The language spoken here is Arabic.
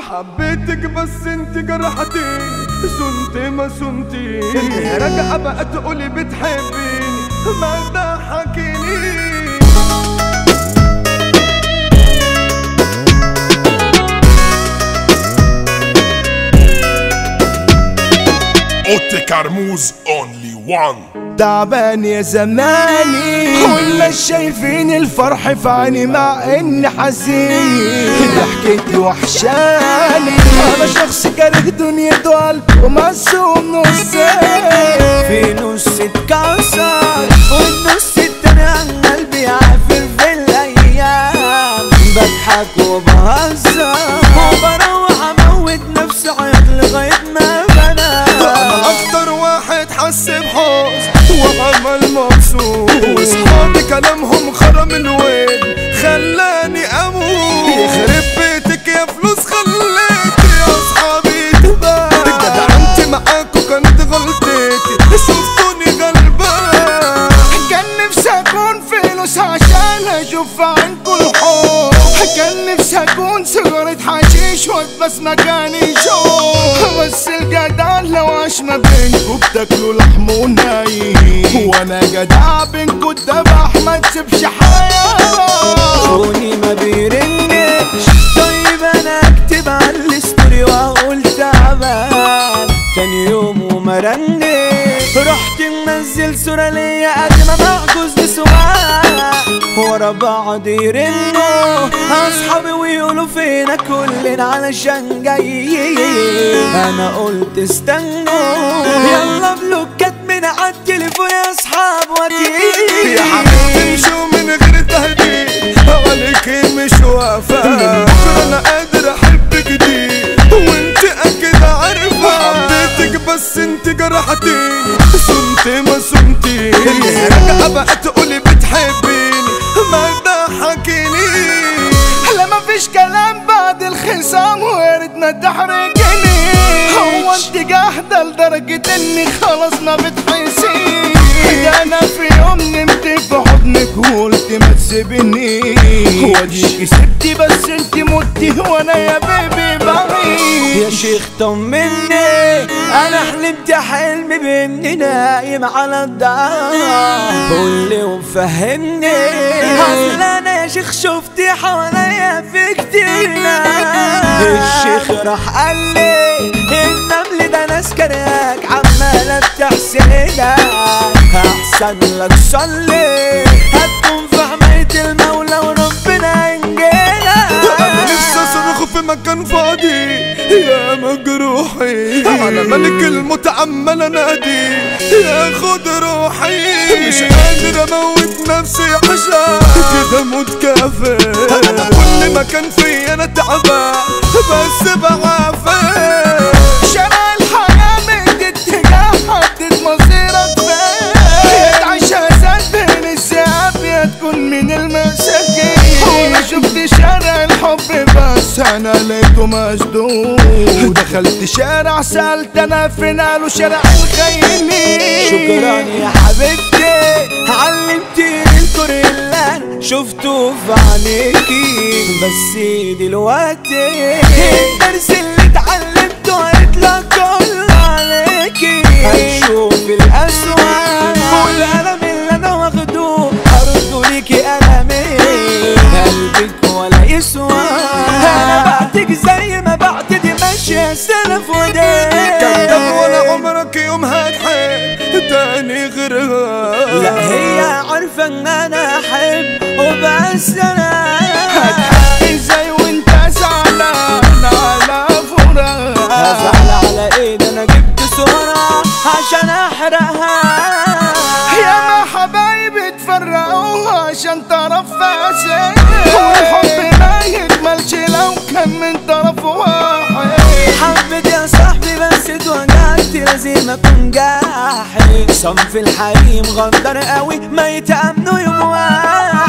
حبيتك بس انت جرحتيني، سنتي ما سنتي راجعة بقى تقولي بتحبيني، ما تضحكيني. اوتي كرموز اونلي وان. تعبان يا زماني والناس شايفين الفرح في عيني مع اني حزين، ضحكتي وحشاني انا شخص كاره دنيته قلب ومقسوم نصين، في نص اتكسر والنص التاني عن قلبي عافر في الايام، بضحك وبهزر وبروح اموت نفسي عيط لغايه ما بنام. اكتر واحد حس بحزن وعمل مبسوط، واصحابي كلامهم خرم الويل خلاني اموت، يخرب بيتك يا فلوس خليتي يا اصحابي تبان، جدعنتي معاكوا كانت غلطتي شفتوني غلبان، كان نفسي اكون فلوس عشان اشوف عنكوا الحب، كان نفسي اكون سيجارة حشيش واتبس مكاني شوف، بس الجدع لو عاش ما بينكوا بتاكلوا لحم ونايم، وانا جدع بينكوا الدبح ما تسيبش حياة، خوني ما بيرنش طيب انا اكتب على الستوري واقول تعبان، تاني يوم وما رنش رحت منزل صورة ليا قد ما محجوز بسواق، ورا بعض يرنوا اصحابي ويقولوا فينا كلنا علشان جايين، انا قلت استنوا يلا بلوكات من عالتليفون يا اصحاب واتيين، يا حبيبتي امشوا من غير تهديد عليكي مش وافا، من بكره انا قادر احبك دي وانت اكيد عارفه، حبيتك بس انت جرحتيني سنتي ما سنتي راجعة بقى تقولي بتحبيني ما تضحكيني، لا مفيش كلام بعد الخصام وارد ما تحرجني، هو انت جاحدة لدرجة اني خلاص ما بتحسيني، ده انا في يوم نمت في حضنك وقلت ما تسيبنيش، وديكي سبتي بس انت متي وانا يا بيبي بعيد، يا شيخ طمني انا حلمت حلم باني نايم على الدار، قولي وفهمني اصل انا يا شيخ شفتي حواليا في كتير ناس، الشيخ راح قال لي النمل ده ناس كراك عمالة بتحسدك، احسن لك صلي هتكون في حماية المولى وربنا ينجيلك، انا نفسي اصرخ في مكان فاضي يا مجروحي، على ملك الموت عمال انادي ياخد روحي، مش قادر اموت نفسي عشان كده موت كافر، انا كل مكان فيا انا تعبان بس بعافر، شارع الحياة من اتجاه حدد مصيرك فين، تعيش اسد بين الذئاب يا تكون من المساكين، وانا شفت شارع الحب بس انا لقيته مسدود، دخلت شارع سألت انا فين قالوا شارع الخاينين، شكرا يا حبيبتي علمتيني الكره اللي انا شفته في عينيكي، بس دلوقتي الدرس اللي اتعلمته هيطلع كله عليكي، هتشوف الأسوأ والألم اللي أنا واخده هرده ليكي ألمي، قلبك ولا يسوى أنا بعتك زي ما بعت دي ماشية سلف ودين، كداب ولا عمرك يوم هتحب تاني غيرها، لا هي عارفة إن أنا أحب وبس أنا هتحقق زي وأنت زعلان على فراق، هزعل على إيه ده أنا جبت صورة عشان أحرقها، ياما حبايبي اتفرقوا عشان طرف فاسد، والحب ما يكملش لو كان من طرف واحد، حبيت يا صاحبي بس اتوجعت لازم اكون جاحد، صنف الحريم غدر قوي ما يتأمنوا يوم واحد،